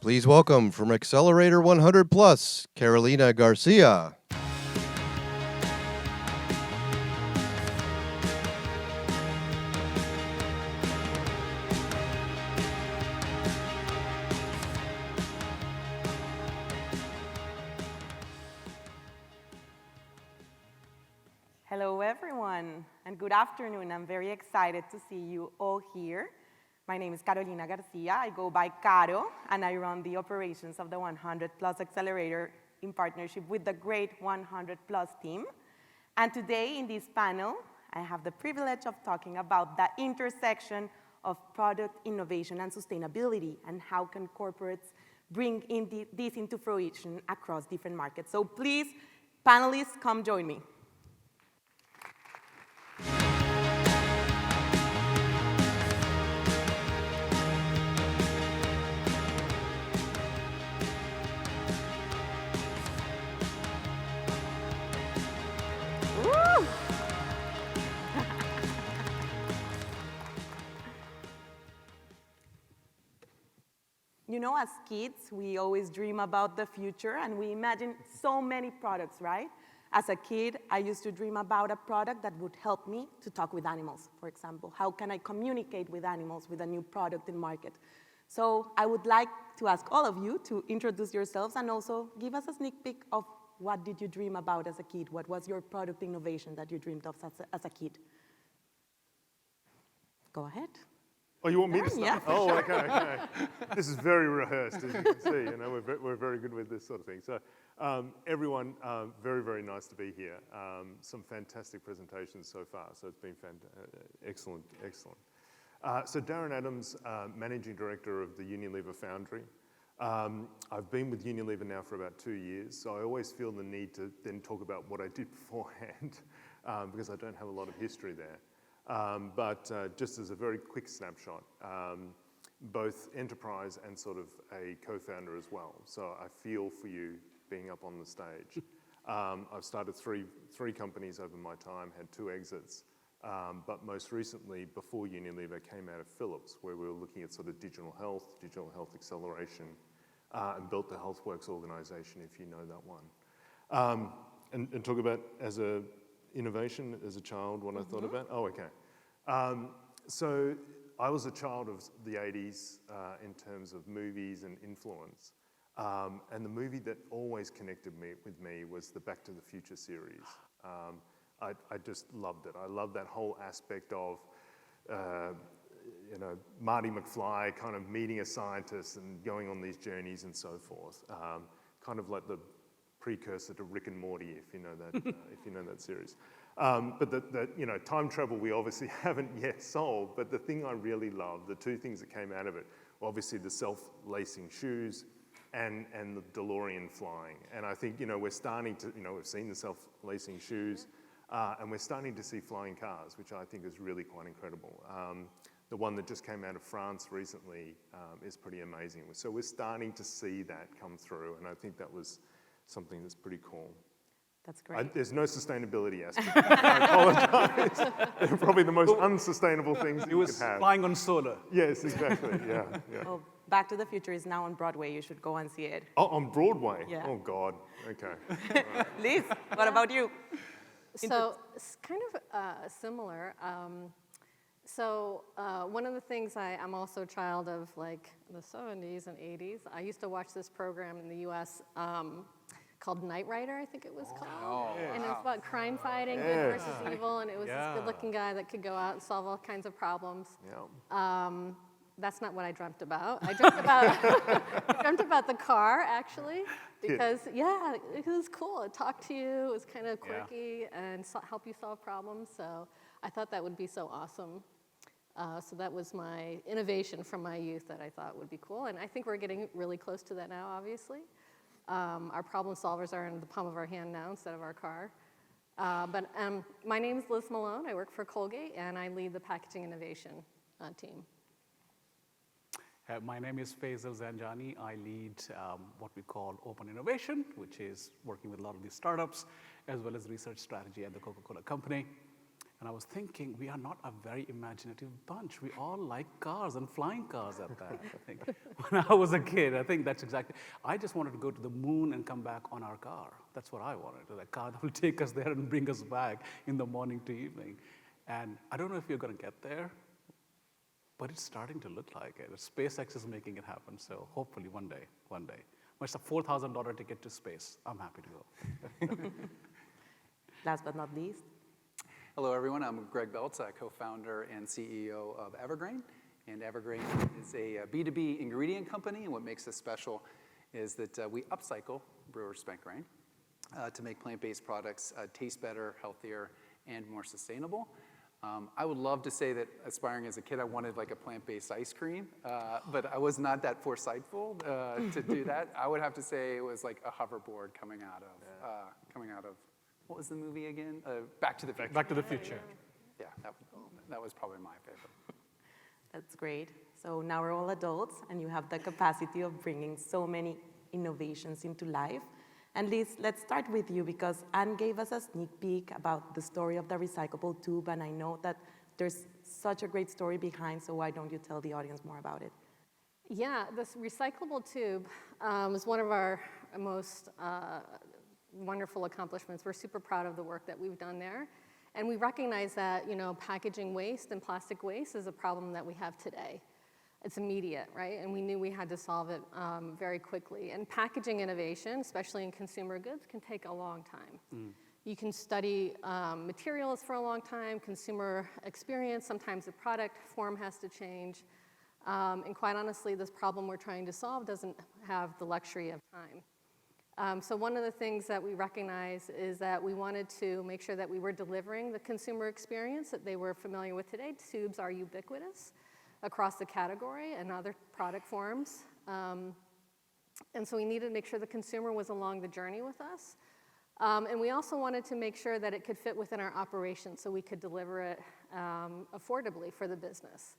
Please welcome from Accelerator 100 Plus, Carolina Garcia. Hello, everyone, and good afternoon. I'm very excited to see you all here. My name is Carolina Garcia. I go by Caro, and I run the operations of the 100 Plus Accelerator in partnership with the great 100 Plus team. And today in this panel, I have the privilege of talking about the intersection of product innovation and sustainability, and how can corporates bring this into fruition across different markets. So please, panelists, come join me. You know, as kids, we always dream about the future, and we imagine so many products, right? As a kid, I used to dream about a product that would help me to talk with animals, for example. How can I communicate with animals with a new product in market? So I would like to ask all of you to introduce yourselves and also give us a sneak peek of what did you dream about as a kid? What was your product innovation that you dreamed of as a kid? Go ahead. Oh, you want me to start? Yeah. Oh, okay. This is very rehearsed, as you can see. You know, we're very good with this sort of thing. So, everyone, very, very nice to be here. Some fantastic presentations so far. So it's been excellent, excellent. So Darren Adams, Managing Director of the Unilever Foundry. I've been with Unilever now for about 2 years, so I always feel the need to then talk about what I did beforehand, because I don't have a lot of history there. But just as a very quick snapshot, both enterprise and sort of a co-founder as well. So I feel for you being up on the stage. I've started three companies over my time, had 2 exits. But most recently, before Unilever, came out of Philips, where we were looking at sort of digital health acceleration, and built the HealthWorks organization, if you know that one. And talk about as a innovation as a child, what I thought about? Oh, okay. So I was a child of the 80s in terms of movies and influence. And the movie that always connected with me was the Back to the Future series. I just loved it. I loved that whole aspect of, you know, Marty McFly kind of meeting a scientist and going on these journeys and so forth. Kind of like the precursor to Rick and Morty, if you know that, if you know that series. But the you know, time travel we obviously haven't yet solved. But the thing I really loved, the 2 things that came out of it, were obviously the self-lacing shoes and the DeLorean flying. And I think, you know, we're starting to, you know, we've seen the self-lacing shoes, and we're starting to see flying cars, which I think is really quite incredible. The one that just came out of France recently is pretty amazing. So we're starting to see that come through, and I think that was something that's pretty cool. That's great. There's no sustainability aspect. I apologize. They're probably the most unsustainable things He you was could have. flying on solar. Yes, exactly. Yeah. Well, Back to the Future is now on Broadway. You should go and see it. Oh, on Broadway? Yeah. Oh, God. Okay. Liz, what about you? So it's kind of similar. One of the things I'm also a child of like the 70s and 80s. I used to watch this program in the U.S. Called Knight Rider, I think it was called. And it was about crime fighting, good versus evil, and it was this good-looking guy that could go out and solve all kinds of problems. Yeah. That's not what I dreamt about. I dreamt about I dreamt about the car, actually, because, it was cool. It talked to you. It was kind of quirky and help you solve problems. So I thought that would be so awesome. So that was my innovation from my youth that I thought would be cool. And I think we're getting really close to that now, obviously. Our problem solvers are in the palm of our hand now instead of our car. But my name is Liz Malone. I work for Colgate, and I lead the packaging innovation team. My name is Faisal Zanjani. I lead what we call open innovation, which is working with a lot of these startups, as well as research strategy at the Coca-Cola Company. And I was thinking, we are not a very imaginative bunch. We all like cars and flying cars at that, I think. When I was a kid, I think that's exactly, I just wanted to go to the moon and come back on our car. That's what I wanted, a car that will take us there and bring us back in the morning to evening. And I don't know if you're going to get there, but it's starting to look like it. SpaceX is making it happen, so hopefully one day. Well, it's a $4,000 ticket to space. I'm happy to go. Last but not least, Hello, everyone. I'm Greg Beltz, co-founder and CEO of Evergreen. And Evergreen is a B2B ingredient company. And what makes us special is that we upcycle brewer spent grain to make plant-based products taste better, healthier, and more sustainable. I would love to say that aspiring as a kid, I wanted like a plant-based ice cream, but I was not that foresightful to do that. I would have to say it was like a hoverboard coming out of what was the movie again? Back to the Future. Back to the Future. Yeah, that was probably my favorite. that's great. So now we're all adults, and you have the capacity of bringing so many innovations into life. And Liz, let's start with you, because Anne gave us a sneak peek about the story of the recyclable tube, and I know that there's such a great story behind, so why don't you tell the audience more about it? Yeah, this recyclable tube is one of our most wonderful accomplishments. We're super proud of the work that we've done there. And we recognize that, packaging waste and plastic waste is a problem that we have today. It's immediate, right? And we knew we had to solve it very quickly. And packaging innovation, especially in consumer goods, can take a long time. You can study materials for a long time, consumer experience, sometimes the product form has to change. And quite honestly, this problem we're trying to solve doesn't have the luxury of time. So one of the things that we recognize is that we wanted to make sure that we were delivering the consumer experience that they were familiar with today. Tubes are ubiquitous across the category and other product forms. And so we needed to make sure the consumer was along the journey with us. And we also wanted to make sure that it could fit within our operations so we could deliver it affordably for the business.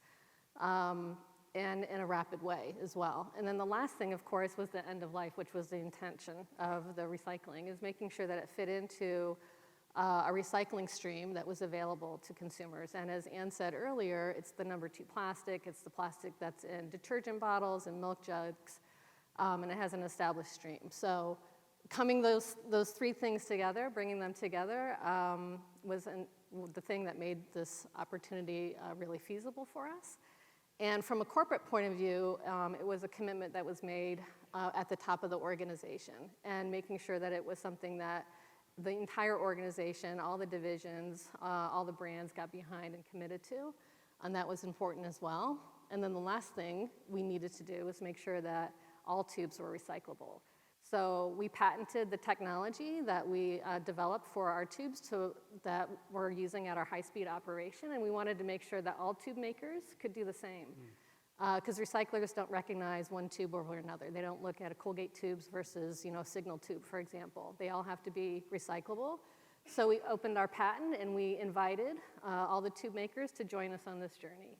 And in a rapid way as well. And then the last thing, of course, was the end of life, which was the intention of the recycling, is making sure that it fit into a recycling stream that was available to consumers. And as Anne said earlier, it's the number 2 plastic, it's the plastic that's in detergent bottles and milk jugs, and it has an established stream. So coming those 3 things together, bringing them together, was the thing that made this opportunity really feasible for us. And from a corporate point of view, it was a commitment that was made at the top of the organization, and making sure that it was something that the entire organization, all the divisions, all the brands got behind and committed to, and that was important as well. And then the last thing we needed to do was make sure that all tubes were recyclable. So we patented the technology that we developed for our tubes that we're using at our high-speed operation, and we wanted to make sure that all tube makers could do the same. Because recyclers don't recognize one tube over another. They don't look at a Colgate tubes versus Signal tube, for example. They all have to be recyclable. So we opened our patent, and we invited all the tube makers to join us on this journey.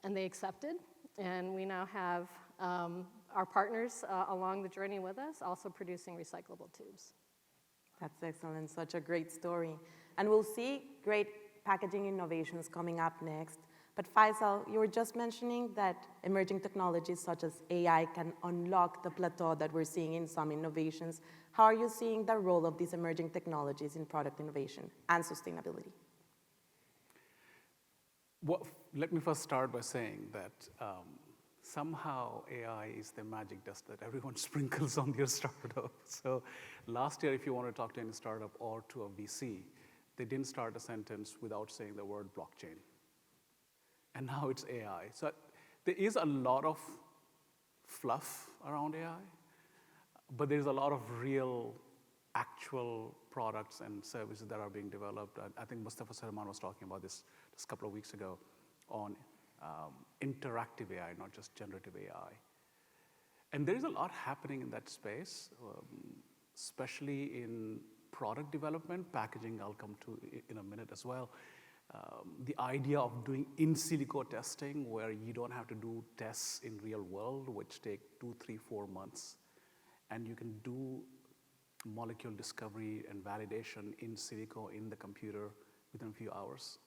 And they accepted, and we now have our partners along the journey with us, also producing recyclable tubes. That's excellent, such a great story. And we'll see great packaging innovations coming up next. But Faisal, you were just mentioning that emerging technologies such as AI can unlock the plateau that we're seeing in some innovations. How are you seeing the role of these emerging technologies in product innovation and sustainability? Well, let me first start by saying that somehow AI is the magic dust that everyone sprinkles on their startup. So last year, if you want to talk to any startup or to a VC, they didn't start a sentence without saying the word blockchain. And now it's AI. So there is a lot of fluff around AI, but there's a lot of real, actual products and services that are being developed. I think Mustafa Salman was talking about this just a couple of weeks ago on interactive AI, not just generative AI. And there is a lot happening in that space, especially in product development, packaging, I'll come to in a minute as well. The idea of doing in silico testing, where you don't have to do tests in real world, which take 2, 3, 4 months, and you can do molecule discovery and validation in silico in the computer within a few hours.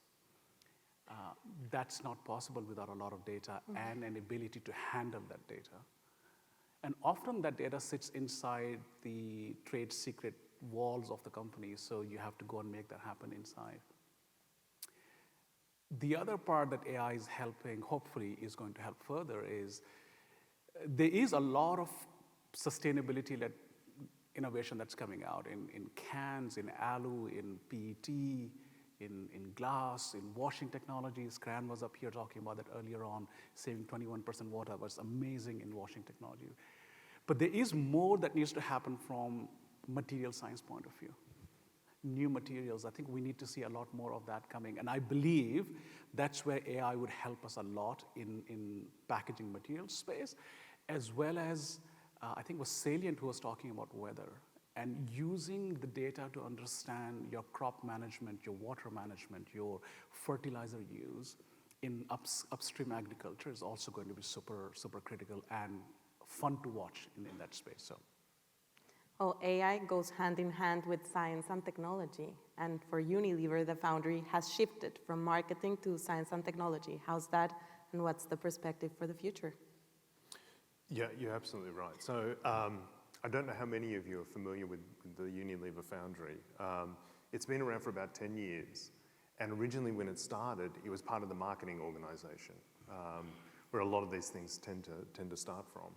That's not possible without a lot of data and an ability to handle that data. And often that data sits inside the trade secret walls of the company, so you have to go and make that happen inside. The other part that AI is helping, hopefully is going to help further, is there is a lot of sustainability-led innovation that's coming out in cans, in alu, in PET, in glass, in washing technologies. Cran was up here talking about that earlier on, saving 21% water. Was amazing in washing technology. But there is more that needs to happen from material science point of view. New materials, I think we need to see a lot more of that coming. And I believe that's where AI would help us a lot in packaging materials space, as well as, I think it was Salient who was talking about weather, and using the data to understand your crop management, your water management, your fertilizer use in upstream agriculture is also going to be super, super critical and fun to watch in that space. So. Well, AI goes hand in hand with science and technology. And for Unilever, the Foundry has shifted from marketing to science and technology. How's that, and what's the perspective for the future? Yeah, you're absolutely right. So I don't know how many of you are familiar with the Unilever Foundry. It's been around for about 10 years. And originally when it started, it was part of the marketing organization, where a lot of these things tend to start from.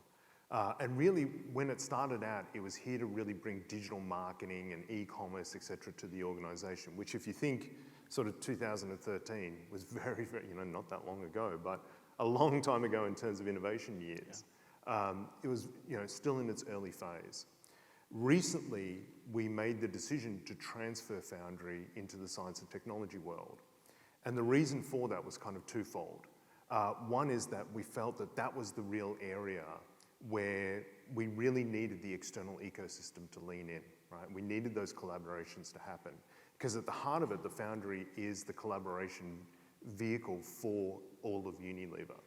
And really, when it started out, it was here to really bring digital marketing and e-commerce, et cetera, to the organization, which if you think sort of 2013 was very, very, not that long ago, but a long time ago in terms of innovation years. Yeah. It was, still in its early phase. Recently, we made the decision to transfer Foundry into the science and technology world. And the reason for that was kind of twofold. One is that we felt that that was the real area where we really needed the external ecosystem to lean in, right? We needed those collaborations to happen. Because at the heart of it, the Foundry is the collaboration vehicle for all of Unilever.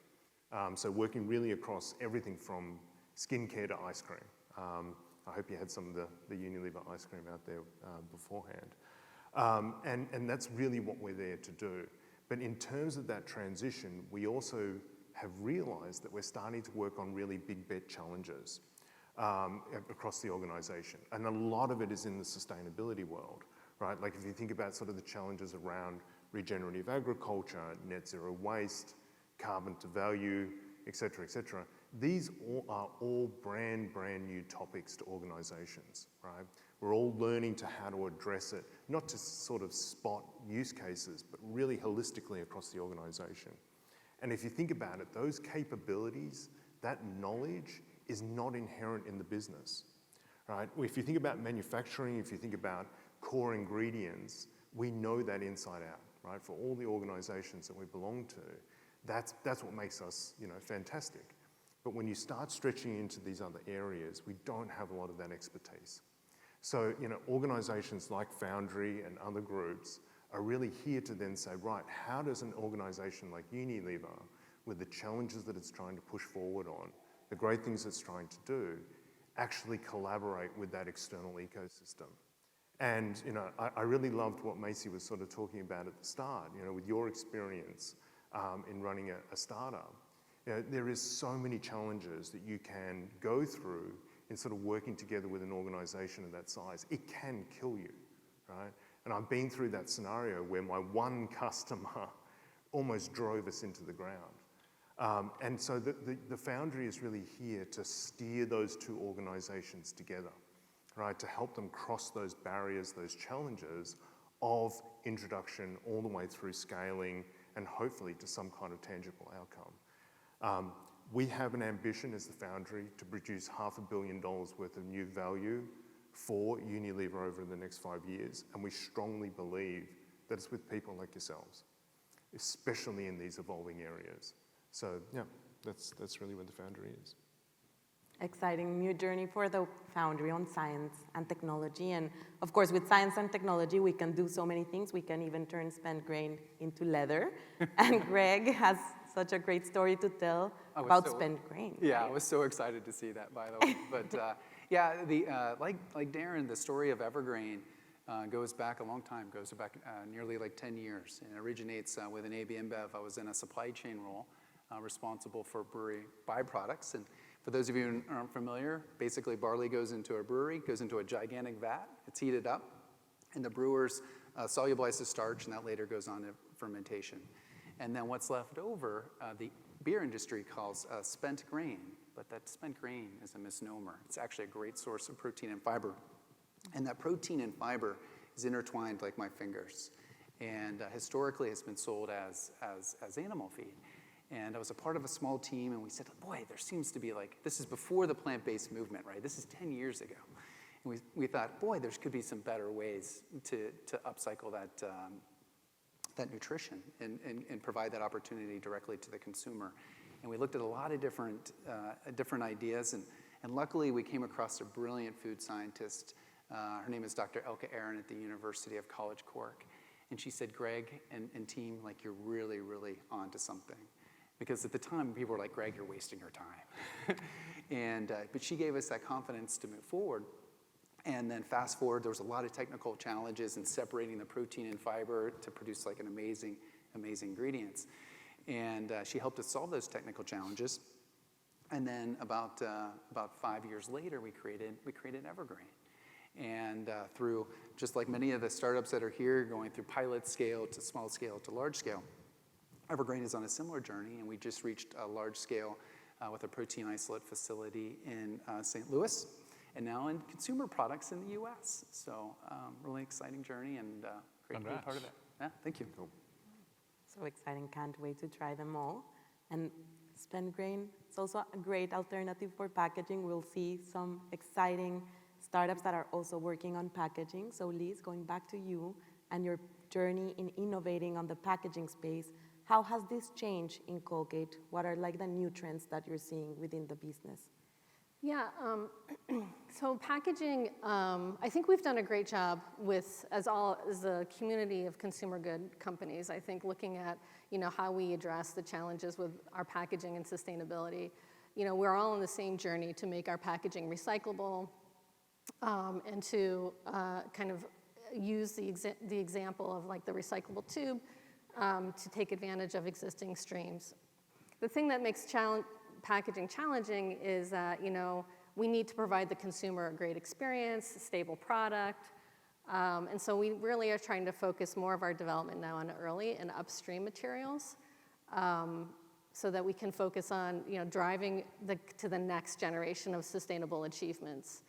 So working really across everything from skincare to ice cream. I hope you had some of the Unilever ice cream out there beforehand. And that's really what we're there to do. But in terms of that transition, we also have realized that we're starting to work on really big bet challenges across the organization. And a lot of it is in the sustainability world, right? Like if you think about sort of the challenges around regenerative agriculture, net zero waste, carbon to value, et cetera, these are all brand new topics to organizations, right? We're all learning to how to address it, not to sort of spot use cases, but really holistically across the organization. And if you think about it, those capabilities, that knowledge is not inherent in the business, right? If you think about manufacturing, if you think about core ingredients, we know that inside out, right? For all the organizations that we belong to, that's what makes us, fantastic. But when you start stretching into these other areas, we don't have a lot of that expertise. So, organizations like Foundry and other groups are really here to then say, right, how does an organization like Unilever, with the challenges that it's trying to push forward on, the great things it's trying to do, actually collaborate with that external ecosystem? And, I really loved what Macy was sort of talking about at the start, with your experience in running a startup. There is so many challenges that you can go through in sort of working together with an organization of that size. It can kill you, right? And I've been through that scenario where my one customer almost drove us into the ground. And so the Foundry is really here to steer those two organizations together, right? To help them cross those barriers, those challenges of introduction all the way through scaling and hopefully to some kind of tangible outcome. We have an ambition as the Foundry to produce $500 million worth of new value for Unilever over the next 5 years, and we strongly believe that it's with people like yourselves, especially in these evolving areas. So yeah, that's really what the Foundry is. Exciting new journey for the Foundry on science and technology. And of course, with science and technology, we can do so many things. We can even turn spent grain into leather. And Greg has such a great story to tell about spent grain. Yeah, right? I was so excited to see that, by the way. But like Darren, the story of Evergreen, Goes back a long time, goes back nearly like 10 years, and originates with an AB InBev. I was in a supply chain role responsible for brewery byproducts. And for those of you who aren't familiar, basically barley goes into a brewery, goes into a gigantic vat, it's heated up, and the brewers solubilize the starch, and that later goes on to fermentation. And then what's left over, the beer industry calls spent grain, but that spent grain is a misnomer. It's actually a great source of protein and fiber. And that protein and fiber is intertwined like my fingers. And historically, it's been sold as animal feed. And I was a part of a small team, and we said, boy, there seems to be like, this is before the plant-based movement, right? This is 10 years ago. And we thought, boy, there could be some better ways to upcycle that nutrition and provide that opportunity directly to the consumer. And we looked at a lot of different ideas, and luckily we came across a brilliant food scientist. Her name is Dr. Elke Aaron at the University of College Cork. And she said, Greg and team, like, you're really, really onto something. Because at the time, people were like, Greg, you're wasting your time. But she gave us that confidence to move forward. And then fast forward, there was a lot of technical challenges in separating the protein and fiber to produce like an amazing, amazing ingredients. And she helped us solve those technical challenges. And then about 5 years later, we created Evergreen. And through, just like many of the startups that are here, going through pilot scale to small scale to large scale, Evergreen is on a similar journey, and we just reached a large scale with a protein isolate facility in St. Louis, and now in consumer products in the US. So really exciting journey, and great to be a part of it. Yeah, thank you. Cool. So exciting, can't wait to try them all. And spent grain, it's also a great alternative for packaging. We'll see some exciting startups that are also working on packaging. So Liz, going back to you and your journey in innovating on the packaging space, how has this changed in Colgate? What are like the new trends that you're seeing within the business? Yeah, so packaging, I think we've done a great job with, as a community of consumer good companies, I think looking at, how we address the challenges with our packaging and sustainability. We're all on the same journey to make our packaging recyclable, and to kind of use the example of like the recyclable tube to take advantage of existing streams. The thing that makes packaging challenging is that, we need to provide the consumer a great experience, a stable product. And so we really are trying to focus more of our development now on early and upstream materials, so that we can focus on, driving to the next generation of sustainable achievements.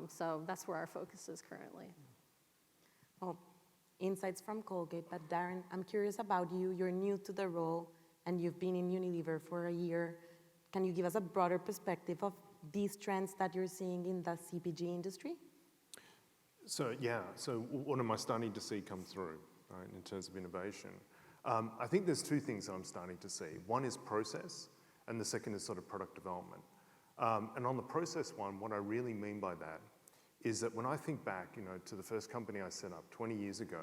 So that's where our focus is currently. Well, insights from Colgate, but Darren, I'm curious about you. You're new to the role, and you've been in Unilever for a year. Can you give us a broader perspective of these trends that you're seeing in the CPG industry? So what am I starting to see come through, right, in terms of innovation? I think there's two things I'm starting to see. One is process, and the second is sort of product development. And on the process one, what I really mean by that is that when I think back, to the first company I set up 20 years ago,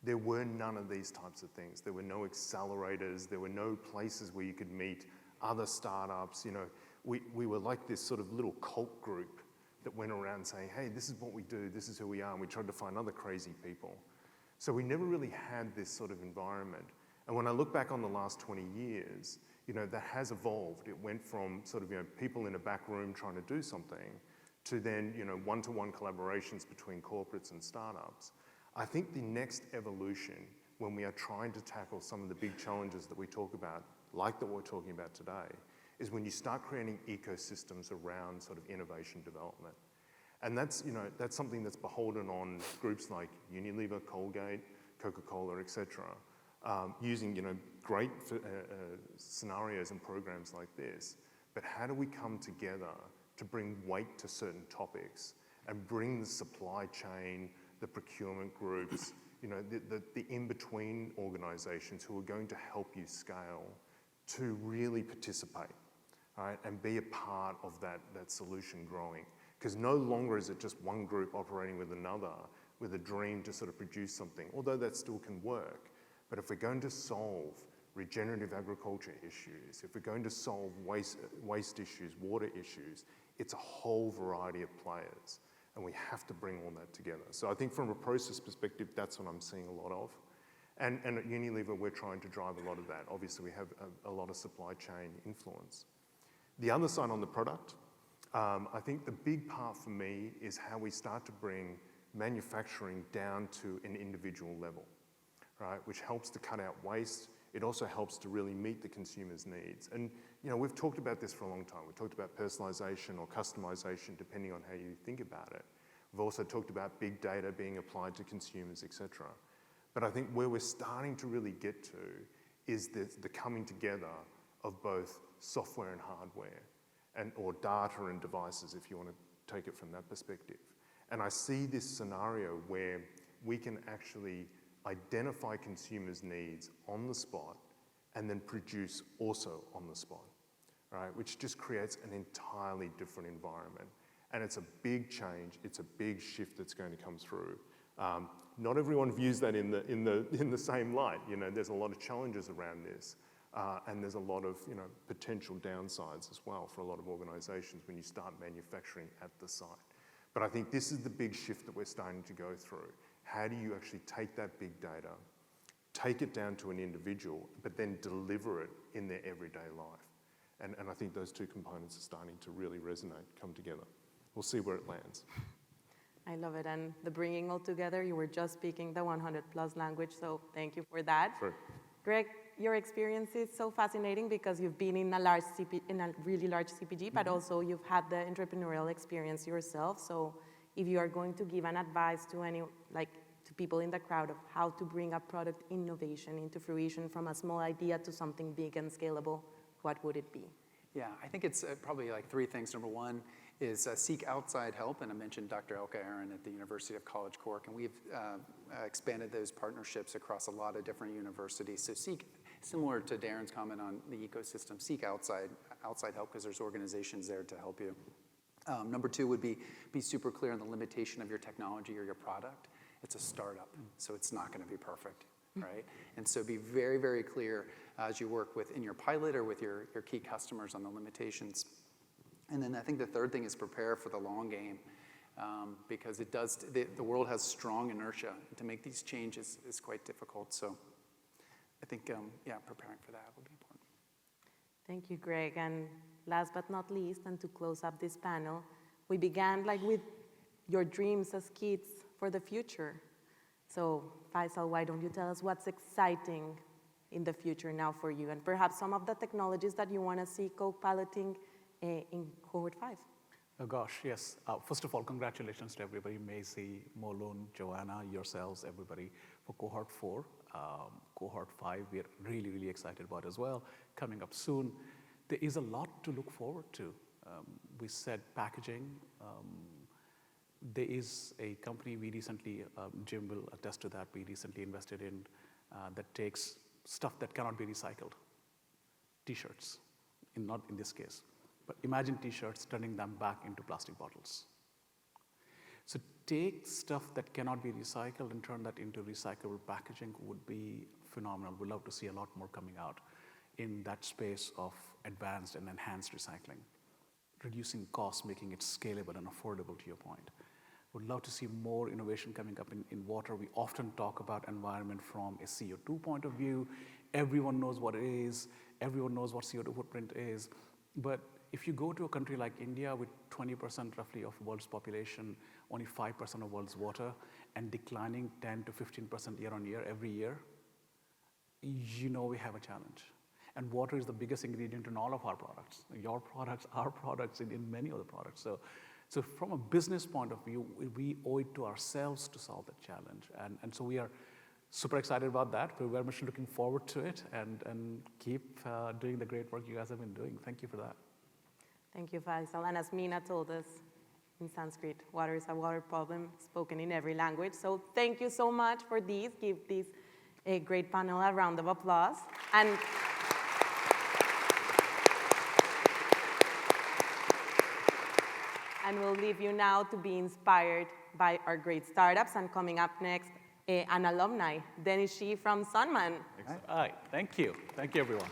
there were none of these types of things. There were no accelerators. There were no places where you could meet other startups. We were like this sort of little cult group that went around saying, hey, this is what we do, this is who we are, and we tried to find other crazy people. So we never really had this sort of environment. And when I look back on the last 20 years, that has evolved. It went from sort of, people in a back room trying to do something to then, one-to-one collaborations between corporates and startups. I think the next evolution, when we are trying to tackle some of the big challenges that we talk about, like that we're talking about today, is when you start creating ecosystems around sort of innovation development. And that's something that's beholden on groups like Unilever, Colgate, Coca-Cola, et cetera, using, great scenarios and programs like this. But how do we come together to bring weight to certain topics and bring the supply chain, the procurement groups, the in-between organizations who are going to help you scale to really participate, right, and be a part of that solution growing. Because no longer is it just one group operating with another with a dream to sort of produce something, although that still can work. But if we're going to solve regenerative agriculture issues, if we're going to solve waste issues, water issues, it's a whole variety of players. And we have to bring all that together. So I think from a process perspective, that's what I'm seeing a lot of. And at Unilever, we're trying to drive a lot of that. Obviously, we have a lot of supply chain influence. The other side on the product, I think the big part for me is how we start to bring manufacturing down to an individual level, right? Which helps to cut out waste. It also helps to really meet the consumer's needs. And we've talked about this for a long time. We've talked about personalization or customization, depending on how you think about it. We've also talked about big data being applied to consumers, et cetera. But I think where we're starting to really get to is the coming together of both software and hardware, or data and devices, if you want to take it from that perspective. And I see this scenario where we can actually identify consumers' needs on the spot and then produce also on the spot, right? Which just creates an entirely different environment. And it's a big change, it's a big shift that's going to come through. Not everyone views that in the same light. There's a lot of challenges around this, and there's a lot of potential downsides as well for a lot of organizations when you start manufacturing at the site. But I think this is the big shift that we're starting to go through. How do you actually take that big data, take it down to an individual, but then deliver it in their everyday life? And I think those two components are starting to really resonate, come together. We'll see where it lands. I love it. And the bringing all together, you were just speaking the 100+ language, so thank you for that. Sure. Greg, your experience is so fascinating because you've been in a really large CPG, but also you've had the entrepreneurial experience yourself. So if you are going to give an advice to to people in the crowd of how to bring a product innovation into fruition from a small idea to something big and scalable, what would it be? Yeah, I think it's probably like three things. Number one is seek outside help, and I mentioned Dr. Elke Aaron at the University of College Cork, and we've expanded those partnerships across a lot of different universities. So seek, similar to Darren's comment on the ecosystem, seek outside help because there's organizations there to help you. Number two would be super clear on the limitation of your technology or your product. It's a startup, so it's not going to be perfect, right? And so be very, very clear as you work in your pilot or with your key customers on the limitations. And then I think the third thing is prepare for the long game, because the world has strong inertia. To make these changes is quite difficult. So I think, preparing for that would be important. Thank you, Greg. And last but not least, and to close up this panel, we began with your dreams as kids for the future. So Faisal, why don't you tell us what's exciting in the future now for you, and perhaps some of the technologies that you want to see co-piloting in Cohort 5? Oh gosh, yes. First of all, congratulations to everybody, Maisie, Molun, Joanna, yourselves, everybody, for Cohort 4. Cohort 5, we are really, really excited about as well, coming up soon. There is a lot to look forward to. We said packaging. There is a company we recently, Jim will attest to that, we recently invested in that takes stuff that cannot be recycled. T-shirts, not in this case. But imagine T-shirts, turning them back into plastic bottles. So take stuff that cannot be recycled and turn that into recyclable packaging would be phenomenal. We'd love to see a lot more coming out in that space of advanced and enhanced recycling. Reducing costs, making it scalable and affordable, to your point. Would love to see more innovation coming up in water. We often talk about environment from a CO2 point of view. Everyone knows what it is. Everyone knows what CO2 footprint is. But if you go to a country like India with 20% roughly of world's population, only 5% of world's water, and declining 10 to 15% year on year every year, we have a challenge. And water is the biggest ingredient in all of our products. Your products, our products, in many other products. So from a business point of view, we owe it to ourselves to solve that challenge. And so we are super excited about that. We're very much looking forward to it and keep doing the great work you guys have been doing. Thank you for that. Thank you, Faisal. And as Meena told us in Sanskrit, water is a water problem spoken in every language. So thank you so much for these. Give this a great panel a round of applause. And we'll leave you now to be inspired by our great startups. And coming up next, an alumni, Dennis Shi from Sunman. All right, thank you. Thank you, everyone.